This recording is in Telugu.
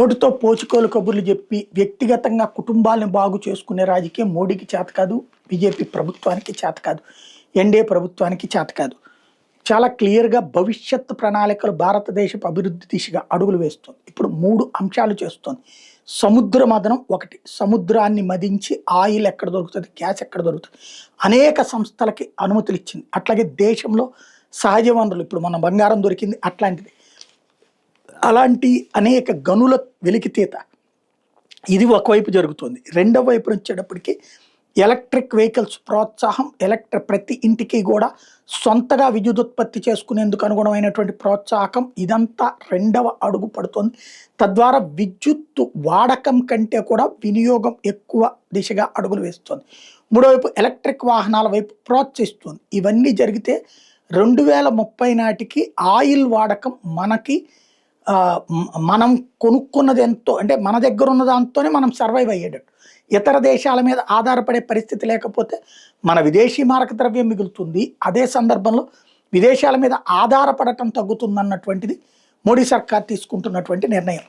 నోటితో పోచుకోలు కబుర్లు చెప్పి వ్యక్తిగతంగా కుటుంబాలను బాగు చేసుకునే రాజకీయం మోడీకి చేత కాదు, బీజేపీ ప్రభుత్వానికి చేత కాదు, ఎన్డీఏ ప్రభుత్వానికి చేత కాదు. చాలా క్లియర్గా భవిష్యత్తు ప్రణాళికలు భారతదేశపు అభివృద్ధి దిశగా అడుగులు వేస్తుంది. ఇప్పుడు 3 అంశాలు చేస్తుంది. సముద్ర మదనం ఒకటి, సముద్రాన్ని మదించి ఆయిల్ ఎక్కడ దొరుకుతుంది, గ్యాస్ ఎక్కడ దొరుకుతుంది, అనేక సంస్థలకి అనుమతులు ఇచ్చింది. అట్లాగే దేశంలో సహజ వనరులు, ఇప్పుడు మన బంగారం దొరికింది అట్లాంటిది, అలాంటి అనేక గనుల వెలికితీత, ఇది ఒకవైపు జరుగుతుంది. రెండవ వైపు వచ్చేటప్పటికి ఎలక్ట్రిక్ వెహికల్స్ ప్రోత్సాహం, ప్రతి ఇంటికి కూడా సొంతగా విద్యుదుత్పత్తి చేసుకునేందుకు అనుగుణమైనటువంటి ప్రోత్సాహకం, ఇదంతా రెండవ అడుగు పడుతుంది. తద్వారా విద్యుత్తు వాడకం కంటే కూడా వినియోగం ఎక్కువ దిశగా అడుగులు వేస్తుంది. మూడో వైపు ఎలక్ట్రిక్ వాహనాల వైపు ప్రోత్సహిస్తుంది. ఇవన్నీ జరిగితే 2030 నాటికి ఆయిల్ వాడకం మనకి మనం కొనుక్కున్నది ఎంతో, అంటే మన దగ్గర ఉన్న దాంతోనే మనం సర్వైవ్ అయ్యేటట్టు, ఇతర దేశాల మీద ఆధారపడే పరిస్థితి లేకపోతే మన విదేశీ మారక ద్రవ్యం మిగులుతుంది. అదే సందర్భంలో విదేశాల మీద ఆధారపడటం తగ్గుతుందన్నటువంటిది మోడీ సర్కార్ తీసుకుంటున్నటువంటి నిర్ణయం.